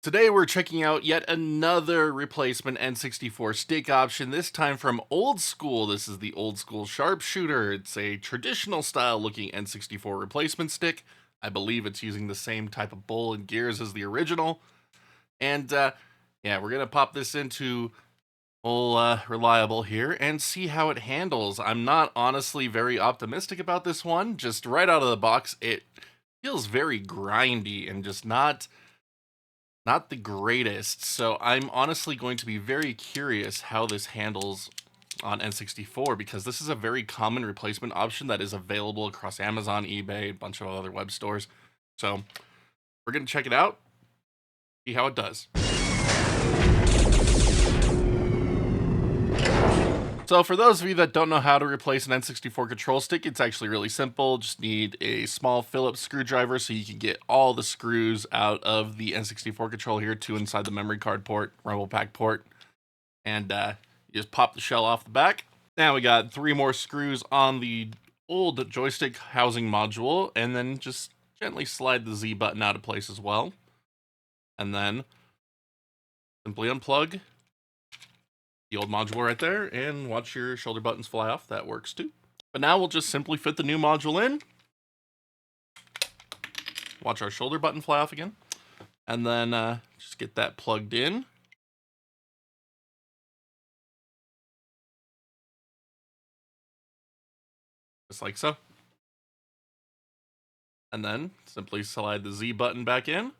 Today we're checking out yet another replacement N64 stick option, this time from Old Skool. This is the Old Skool Sharpshooter. It's a traditional style looking N64 replacement stick. I believe it's using the same type of bowl and gears as the original. And yeah, we're going to pop this into old Reliable here and see how it handles. I'm not honestly very optimistic about this one. Just right out of the box, it feels very grindy and just not the greatest, so I'm honestly going to be very curious how this handles on N64 because this is a very common replacement option that is available across Amazon, eBay, a bunch of other web stores. So we're going to check it out, see how it does. So for those of you that don't know how to replace an N64 control stick, it's actually really simple. Just need a small Phillips screwdriver so you can get all the screws out of the N64 control here, 2 inside the memory card port, rumble pack port, and you just pop the shell off the back. Now we got 3 more screws on the old joystick housing module, and then just gently slide the Z button out of place as well. And then simply unplug the old module right there and watch your shoulder buttons fly off. That works too. But now we'll just simply fit the new module in. Watch our shoulder button fly off again. And then just get that plugged in. Just like so. And then simply slide the Z button back in.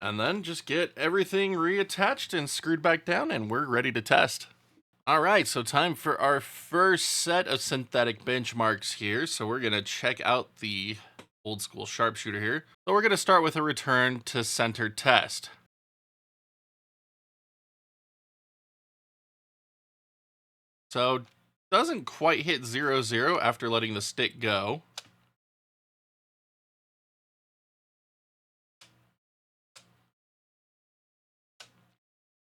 And then just get everything reattached and screwed back down, and we're ready to test. All right, so time for our first set of synthetic benchmarks here. So we're going to check out the Old Skool Sharpshooter here. So we're going to start with a return to center test. So doesn't quite hit 0-0 after letting the stick go.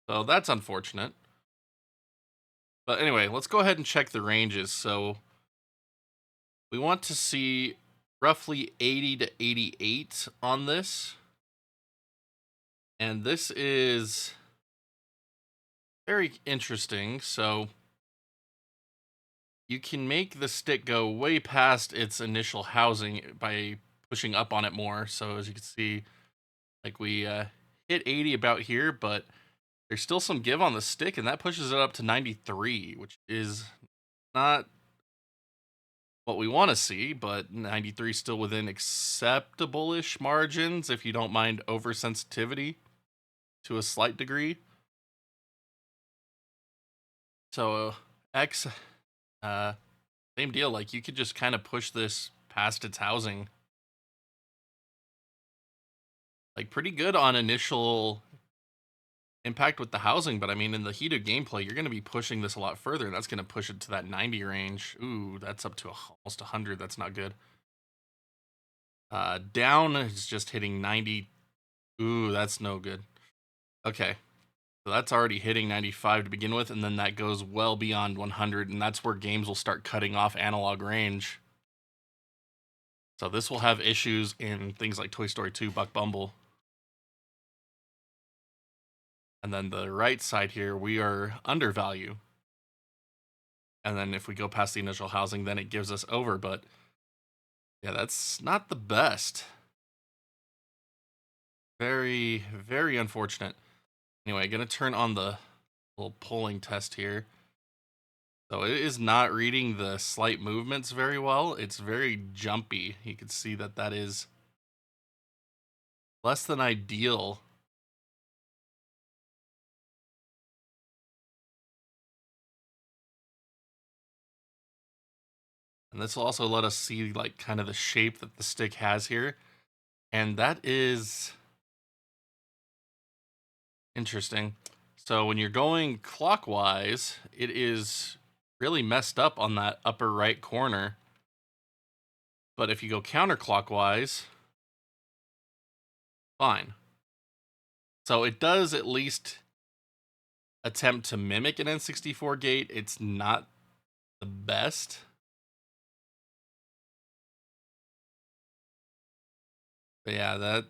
So that's unfortunate. But anyway, let's go ahead and check the ranges. So we want to see roughly 80 to 88 on this. And this is very interesting. So you can make the stick go way past its initial housing by pushing up on it more. So as you can see, like we hit 80 about here, but there's still some give on the stick, and that pushes it up to 93, which is not what we want to see, but 93 is still within acceptable-ish margins if you don't mind oversensitivity to a slight degree. So X, same deal. Like you could just kind of push this past its housing. Like pretty good on initial impact with the housing, but I mean, in the heat of gameplay, you're going to be pushing this a lot further, and that's going to push it to that 90 range. Ooh, that's up to almost 100. That's not good. Down is just hitting 90. Ooh, that's no good. Okay, so that's already hitting 95 to begin with, and then that goes well beyond 100, and that's where games will start cutting off analog range. So this will have issues in things like Toy Story 2, Buck Bumble. And then the right side here, we are under value. And then if we go past the initial housing, then it gives us over. But yeah, that's not the best. Very, very unfortunate. Anyway, gonna turn on the little polling test here. So it is not reading the slight movements very well. It's very jumpy. You can see that that is less than ideal. And this will also let us see like kind of the shape that the stick has here. And that is interesting. So when you're going clockwise, it is really messed up on that upper right corner. But if you go counterclockwise, fine. So it does at least attempt to mimic an N64 gate. It's not the best. But yeah,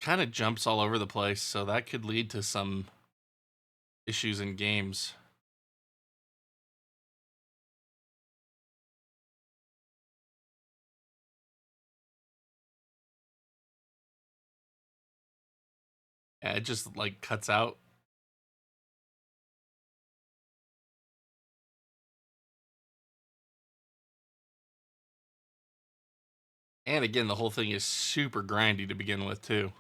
kind of jumps all over the place, so that could lead to some issues in games. Yeah, it just like cuts out. And again, the whole thing is super grindy to begin with, too.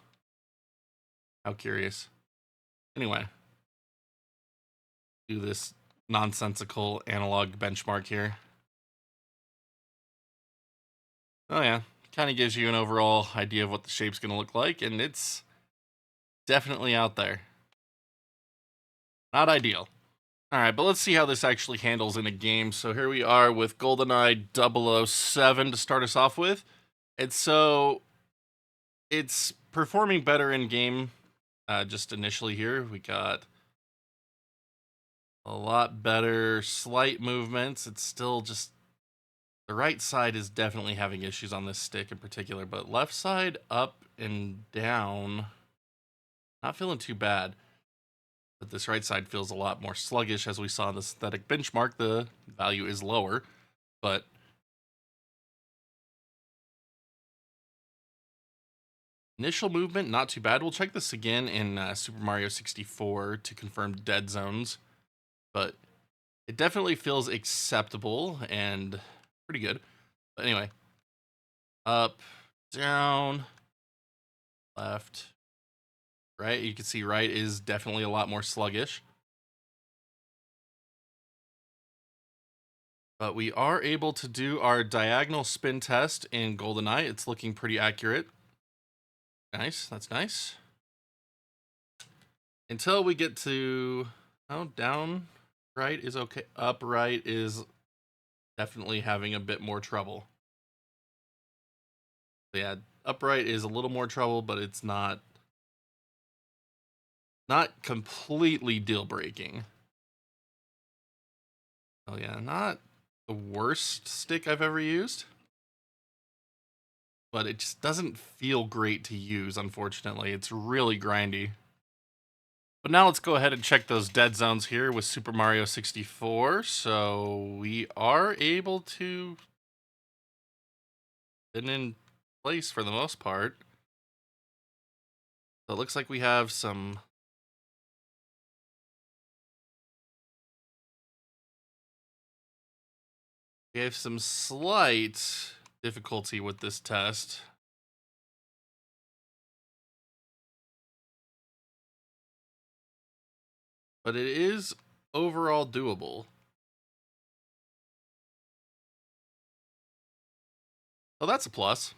How curious. Anyway, do this nonsensical analog benchmark here. Oh yeah, kind of gives you an overall idea of what the shape's going to look like, and it's definitely out there. Not ideal. All right, but let's see how this actually handles in a game. So here we are with GoldenEye 007 to start us off with. And so it's performing better in game just initially here. We got a lot better slight movements. It's still just the right side is definitely having issues on this stick in particular, but left side up and down, not feeling too bad. But this right side feels a lot more sluggish. As we saw in the synthetic benchmark, the value is lower, but initial movement, not too bad. We'll check this again in Super Mario 64 to confirm dead zones, but it definitely feels acceptable and pretty good. But anyway, up, down, left, right. You can see right is definitely a lot more sluggish. But we are able to do our diagonal spin test in GoldenEye. It's looking pretty accurate. Nice, that's nice. Until we get to, oh, down right is okay. Up right is definitely having a bit more trouble. So yeah, upright is a little more trouble, but it's not completely deal breaking. Oh yeah, not the worst stick I've ever used, but it just doesn't feel great to use, unfortunately. It's really grindy. But now let's go ahead and check those dead zones here with Super Mario 64. So we are able to spin in place for the most part. So it looks like we have some slight difficulty with this test. But it is overall doable. So that's a plus.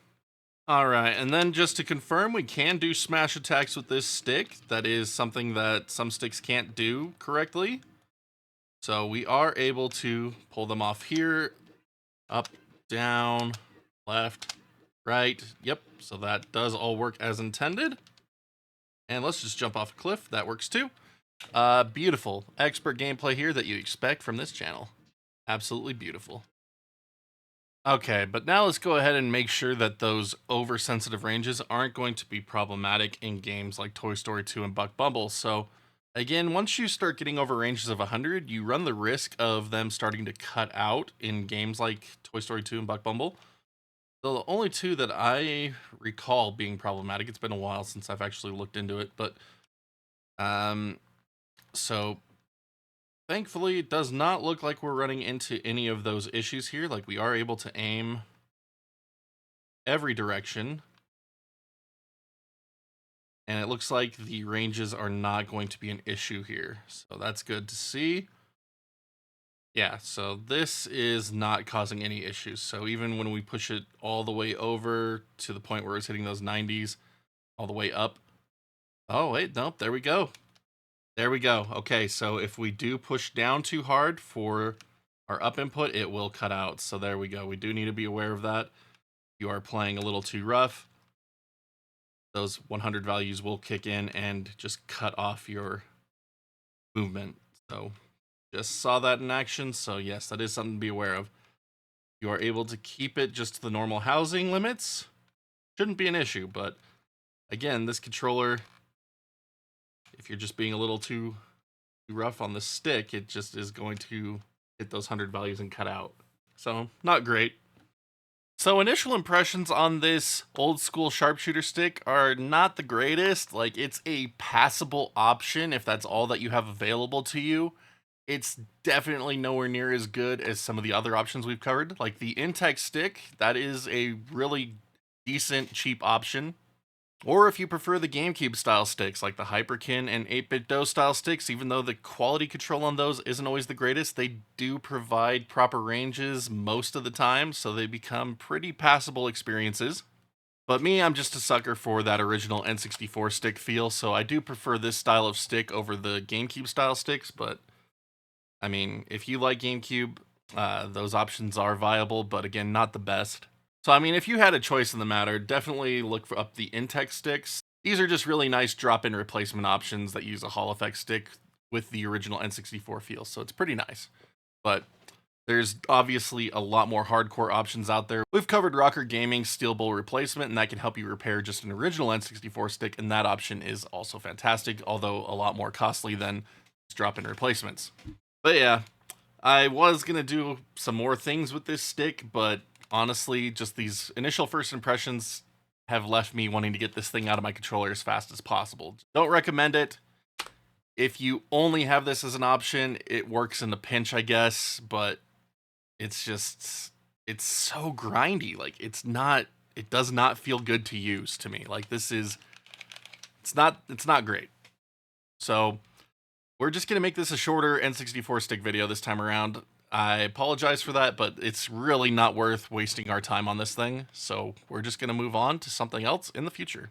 All right, and then just to confirm, we can do smash attacks with this stick. That is something that some sticks can't do correctly. So we are able to pull them off here. Up, down, left, right. Yep, so that does all work as intended. And let's just jump off a cliff. That works too. Beautiful. Expert gameplay here that you expect from this channel. Absolutely beautiful. Okay, but now let's go ahead and make sure that those oversensitive ranges aren't going to be problematic in games like Toy Story 2 and Buck Bumble. So again, once you start getting over ranges of 100, you run the risk of them starting to cut out in games like Toy Story 2 and Buck Bumble. So the only two that I recall being problematic, it's been a while since I've actually looked into it, but so thankfully it does not look like we're running into any of those issues here. Like, we are able to aim every direction, and it looks like the ranges are not going to be an issue here, so that's good to see. Yeah, so this is not causing any issues. So even when we push it all the way over to the point where it's hitting those 90s all the way up. Oh, wait, nope, there we go. There we go. Okay, so if we do push down too hard for our up input, it will cut out. So there we go. We do need to be aware of that. You are playing a little too rough, those 100 values will kick in and just cut off your movement. So just saw that in action. So yes, that is something to be aware of. You are able to keep it just to the normal housing limits. Shouldn't be an issue, but again, this controller, if you're just being a little too rough on the stick, it just is going to hit those 100 values and cut out. So, not great. So, initial impressions on this old school sharpshooter stick are not the greatest. Like, it's a passable option if that's all that you have available to you. It's definitely nowhere near as good as some of the other options we've covered. Like the Intech stick, that is a really decent, cheap option. Or if you prefer the GameCube style sticks, like the Hyperkin and 8BitDo style sticks, even though the quality control on those isn't always the greatest, they do provide proper ranges most of the time, so they become pretty passable experiences. But me, I'm just a sucker for that original N64 stick feel, so I do prefer this style of stick over the GameCube style sticks, but I mean, if you like GameCube, those options are viable, but again, not the best. So, I mean, if you had a choice in the matter, definitely look up the Intech sticks. These are just really nice drop-in replacement options that use a Hall effect stick with the original N64 feel, so it's pretty nice. But there's obviously a lot more hardcore options out there. We've covered Rocker Gaming's Steel Bowl replacement, and that can help you repair just an original N64 stick, and that option is also fantastic, although a lot more costly than drop-in replacements. But yeah, I was going to do some more things with this stick, but honestly, just these initial first impressions have left me wanting to get this thing out of my controller as fast as possible. Don't recommend it. If you only have this as an option, it works in a pinch, I guess, but it's just, it's so grindy. Like, it does not feel good to use to me. Like, it's not great. So, we're just going to make this a shorter N64 stick video this time around. I apologize for that, but it's really not worth wasting our time on this thing, so we're just going to move on to something else in the future.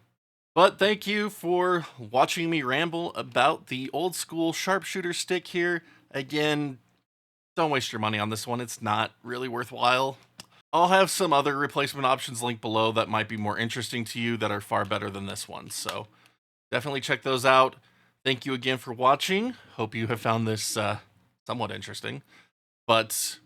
But thank you for watching me ramble about the old school sharpshooter stick here. Again, don't waste your money on this one. It's not really worthwhile. I'll have some other replacement options linked below that might be more interesting to you that are far better than this one, so definitely check those out. Thank you again for watching. Hope you have found this somewhat interesting. But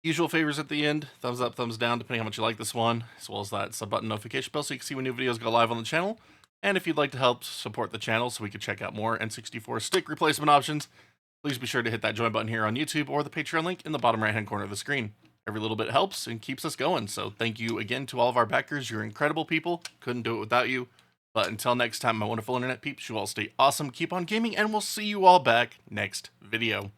usual favors at the end, thumbs up, thumbs down, depending how much you like this one, as well as that sub button notification bell so you can see when new videos go live on the channel. And if you'd like to help support the channel so we can check out more N64 stick replacement options, please be sure to hit that join button here on YouTube or the Patreon link in the bottom right hand corner of the screen. Every little bit helps and keeps us going, so thank you again to all of our backers. You're incredible people. Couldn't do it without you. But until next time, my wonderful internet peeps, you all stay awesome, keep on gaming, and we'll see you all back next video.